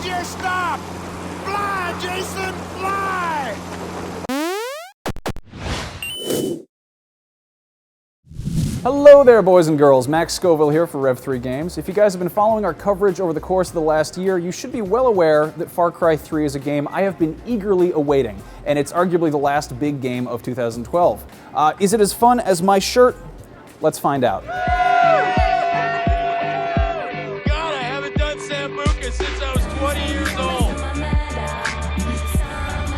you stop! Fly, Jason, fly! Hello there, boys and girls. Max Scoville here for Rev3 Games. If you guys have been following our coverage over the course of the last year, you should be well aware that Far Cry 3 is a game I have been eagerly awaiting, and it's arguably the last big game of 2012. Is it as fun as my shirt? Let's find out. God, I haven't done Sambuca since I was 20 years old.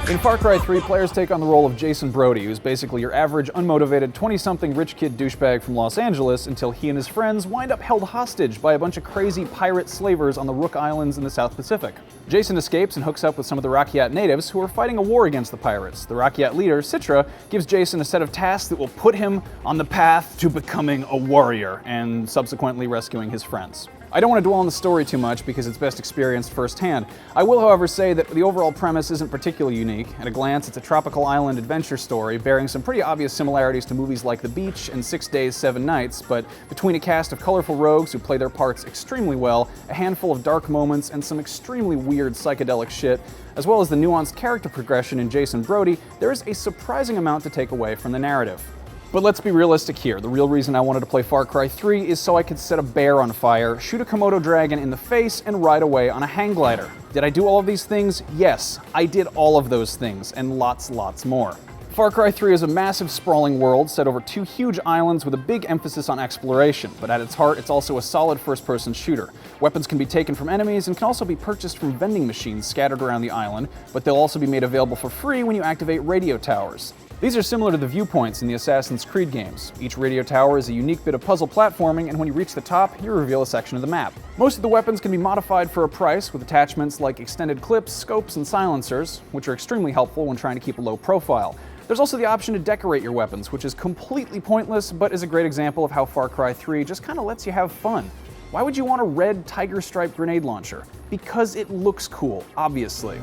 In Far Cry 3, players take on the role of Jason Brody, who's basically your average, unmotivated, 20-something rich kid douchebag from Los Angeles until he and his friends wind up held hostage by a bunch of crazy pirate slavers on the Rook Islands in the South Pacific. Jason escapes and hooks up with some of the Rakyat natives who are fighting a war against the pirates. The Rakyat leader, Citra, gives Jason a set of tasks that will put him on the path to becoming a warrior and subsequently rescuing his friends. I don't want to dwell on the story too much because it's best experienced firsthand. I will, however, say that the overall premise isn't particularly unique. At a glance, it's a tropical island adventure story bearing some pretty obvious similarities to movies like The Beach and 6 Days, 7 Nights, but between a cast of colorful rogues who play their parts extremely well, a handful of dark moments, and some extremely weird psychedelic shit, as well as the nuanced character progression in Jason Brody, there is a surprising amount to take away from the narrative. But let's be realistic here. The real reason I wanted to play Far Cry 3 is so I could set a bear on fire, shoot a Komodo dragon in the face, and ride away on a hang glider. Did I do all of these things? Yes, I did all of those things, and lots more. Far Cry 3 is a massive, sprawling world set over 2 huge islands with a big emphasis on exploration, but at its heart, it's also a solid first-person shooter. Weapons can be taken from enemies and can also be purchased from vending machines scattered around the island, but they'll also be made available for free when you activate radio towers. These are similar to the viewpoints in the Assassin's Creed games. Each radio tower is a unique bit of puzzle platforming, and when you reach the top, you reveal a section of the map. Most of the weapons can be modified for a price with attachments like extended clips, scopes, and silencers, which are extremely helpful when trying to keep a low profile. There's also the option to decorate your weapons, which is completely pointless, but is a great example of how Far Cry 3 just kind of lets you have fun. Why would you want a red tiger-striped grenade launcher? Because it looks cool, obviously.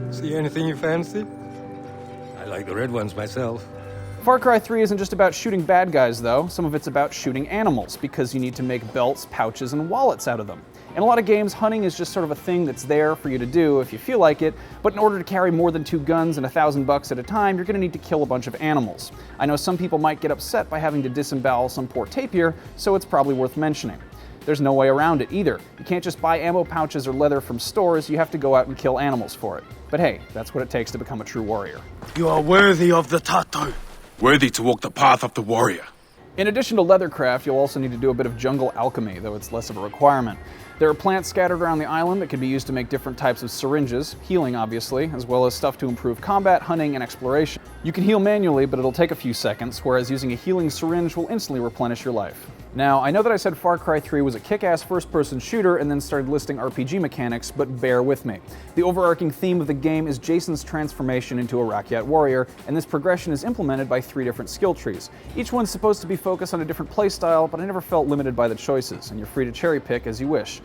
See anything you fancy? I like the red ones myself. Far Cry 3 isn't just about shooting bad guys, though. Some of it's about shooting animals, because you need to make belts, pouches, and wallets out of them. In a lot of games, hunting is just sort of a thing that's there for you to do if you feel like it, but in order to carry more than 2 guns and $1,000 at a time, you're going to need to kill a bunch of animals. I know some people might get upset by having to disembowel some poor tapir, so it's probably worth mentioning. There's no way around it either. You can't just buy ammo pouches or leather from stores, you have to go out and kill animals for it. But hey, that's what it takes to become a true warrior. You are worthy of the tattoo. Worthy to walk the path of the warrior. In addition to leathercraft, you'll also need to do a bit of jungle alchemy, though it's less of a requirement. There are plants scattered around the island that can be used to make different types of syringes, healing obviously, as well as stuff to improve combat, hunting, and exploration. You can heal manually, but it'll take a few seconds, whereas using a healing syringe will instantly replenish your life. Now, I know that I said Far Cry 3 was a kick-ass first-person shooter and then started listing RPG mechanics, but bear with me. The overarching theme of the game is Jason's transformation into a Rakyat warrior, and this progression is implemented by 3 different skill trees. Each one's supposed to be focused on a different playstyle, but I never felt limited by the choices, and you're free to cherry-pick as you wish.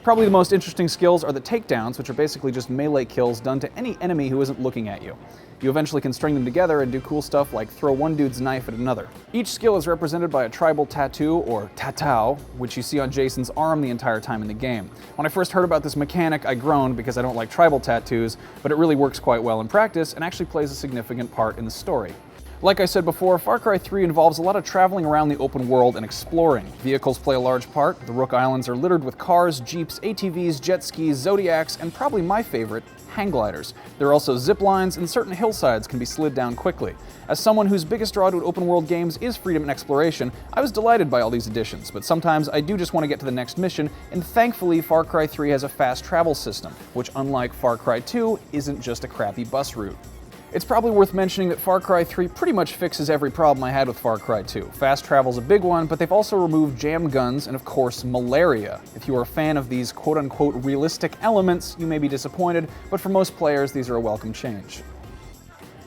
Probably the most interesting skills are the takedowns, which are basically just melee kills done to any enemy who isn't looking at you. You eventually can string them together and do cool stuff like throw one dude's knife at another. Each skill is represented by a tribal tattoo, or tatau, which you see on Jason's arm the entire time in the game. When I first heard about this mechanic, I groaned because I don't like tribal tattoos, but it really works quite well in practice and actually plays a significant part in the story. Like I said before, Far Cry 3 involves a lot of traveling around the open world and exploring. Vehicles play a large part. The Rook Islands are littered with cars, jeeps, ATVs, jet skis, Zodiacs, and probably my favorite, hang gliders. There are also zip lines, and certain hillsides can be slid down quickly. As someone whose biggest draw to open world games is freedom and exploration, I was delighted by all these additions, but sometimes I do just want to get to the next mission, and thankfully Far Cry 3 has a fast travel system, which unlike Far Cry 2, isn't just a crappy bus route. It's probably worth mentioning that Far Cry 3 pretty much fixes every problem I had with Far Cry 2. Fast travel's a big one, but they've also removed jam guns and of course malaria. If you are a fan of these quote-unquote realistic elements, you may be disappointed, but for most players these are a welcome change.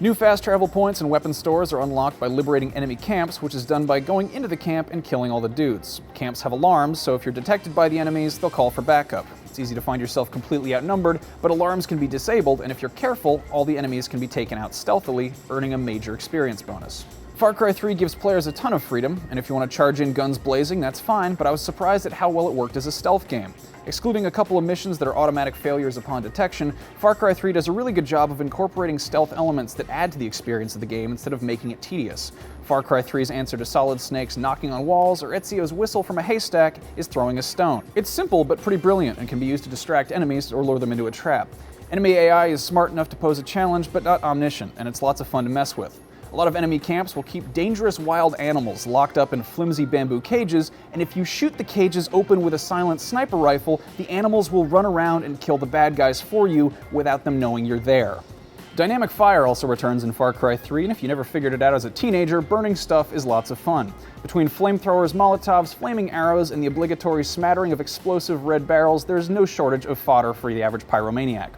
New fast travel points and weapon stores are unlocked by liberating enemy camps, which is done by going into the camp and killing all the dudes. Camps have alarms, so if you're detected by the enemies, they'll call for backup. It's easy to find yourself completely outnumbered, but alarms can be disabled, and if you're careful, all the enemies can be taken out stealthily, earning a major experience bonus. Far Cry 3 gives players a ton of freedom, and if you want to charge in guns blazing, that's fine, but I was surprised at how well it worked as a stealth game. Excluding a couple of missions that are automatic failures upon detection, Far Cry 3 does a really good job of incorporating stealth elements that add to the experience of the game instead of making it tedious. Far Cry 3's answer to Solid Snake's knocking on walls or Ezio's whistle from a haystack is throwing a stone. It's simple but pretty brilliant and can be used to distract enemies or lure them into a trap. Enemy AI is smart enough to pose a challenge but not omniscient, and it's lots of fun to mess with. A lot of enemy camps will keep dangerous wild animals locked up in flimsy bamboo cages, and if you shoot the cages open with a silent sniper rifle, the animals will run around and kill the bad guys for you without them knowing you're there. Dynamic fire also returns in Far Cry 3, and if you never figured it out as a teenager, burning stuff is lots of fun. Between flamethrowers, molotovs, flaming arrows, and the obligatory smattering of explosive red barrels, there's no shortage of fodder for the average pyromaniac.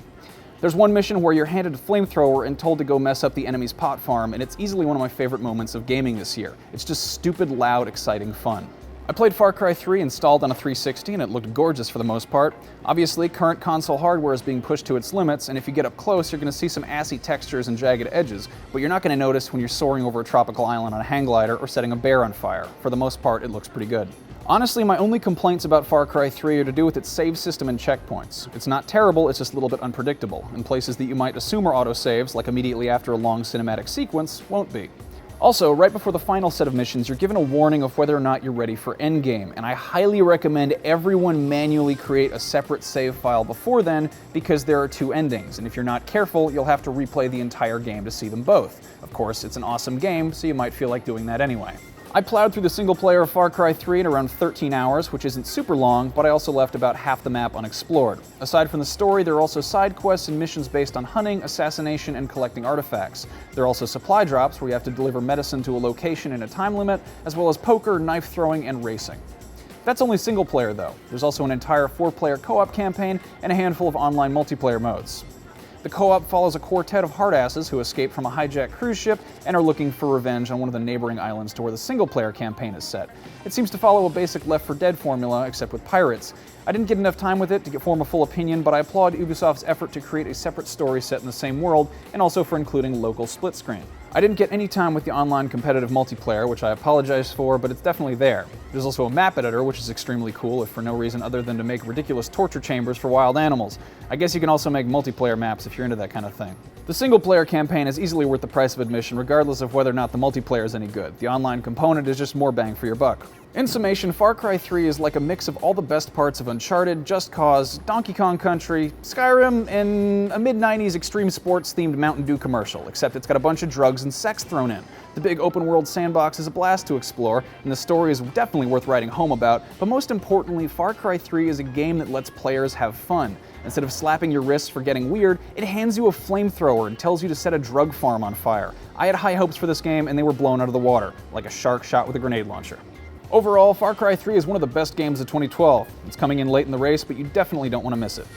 There's one mission where you're handed a flamethrower and told to go mess up the enemy's pot farm, and it's easily one of my favorite moments of gaming this year. It's just stupid, loud, exciting fun. I played Far Cry 3 installed on a 360 and it looked gorgeous for the most part. Obviously, current console hardware is being pushed to its limits, and if you get up close, you're going to see some assy textures and jagged edges, but you're not going to notice when you're soaring over a tropical island on a hang glider or setting a bear on fire. For the most part, it looks pretty good. Honestly, my only complaints about Far Cry 3 are to do with its save system and checkpoints. It's not terrible, it's just a little bit unpredictable. In places that you might assume are autosaves, like immediately after a long cinematic sequence, won't be. Also, right before the final set of missions, you're given a warning of whether or not you're ready for endgame, and I highly recommend everyone manually create a separate save file before then, because there are two endings, and if you're not careful, you'll have to replay the entire game to see them both. Of course, it's an awesome game, so you might feel like doing that anyway. I plowed through the single player of Far Cry 3 in around 13 hours, which isn't super long, but I also left about half the map unexplored. Aside from the story, there are also side quests and missions based on hunting, assassination, and collecting artifacts. There are also supply drops where you have to deliver medicine to a location in a time limit, as well as poker, knife throwing, and racing. That's only single player though. There's also an entire 4-player co-op campaign and a handful of online multiplayer modes. The co-op follows a quartet of hardasses who escape from a hijacked cruise ship and are looking for revenge on one of the neighboring islands to where the single-player campaign is set. It seems to follow a basic Left 4 Dead formula, except with pirates. I didn't get enough time with it to form a full opinion, but I applaud Ubisoft's effort to create a separate story set in the same world, and also for including local split screen. I didn't get any time with the online competitive multiplayer, which I apologize for, but it's definitely there. There's also a map editor, which is extremely cool, if for no reason other than to make ridiculous torture chambers for wild animals. I guess you can also make multiplayer maps if you're into that kind of thing. The single-player campaign is easily worth the price of admission, regardless of whether or not the multiplayer is any good. The online component is just more bang for your buck. In summation, Far Cry 3 is like a mix of all the best parts of Uncharted, Just Cause, Donkey Kong Country, Skyrim, and a mid-90s extreme sports-themed Mountain Dew commercial, except it's got a bunch of drugs and sex thrown in. The big open-world sandbox is a blast to explore, and the story is definitely worth writing home about, but most importantly, Far Cry 3 is a game that lets players have fun. Instead of slapping your wrists for getting weird, it hands you a flamethrower and tells you to set a drug farm on fire. I had high hopes for this game, and they were blown out of the water, like a shark shot with a grenade launcher. Overall, Far Cry 3 is one of the best games of 2012. It's coming in late in the race, but you definitely don't want to miss it.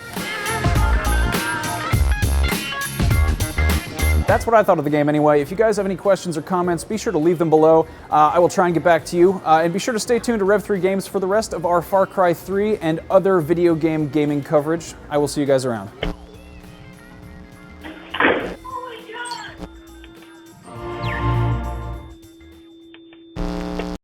That's what I thought of the game anyway. If you guys have any questions or comments, be sure to leave them below. I will try and get back to you. And be sure to stay tuned to Rev3 Games for the rest of our Far Cry 3 and other video game gaming coverage. I will see you guys around.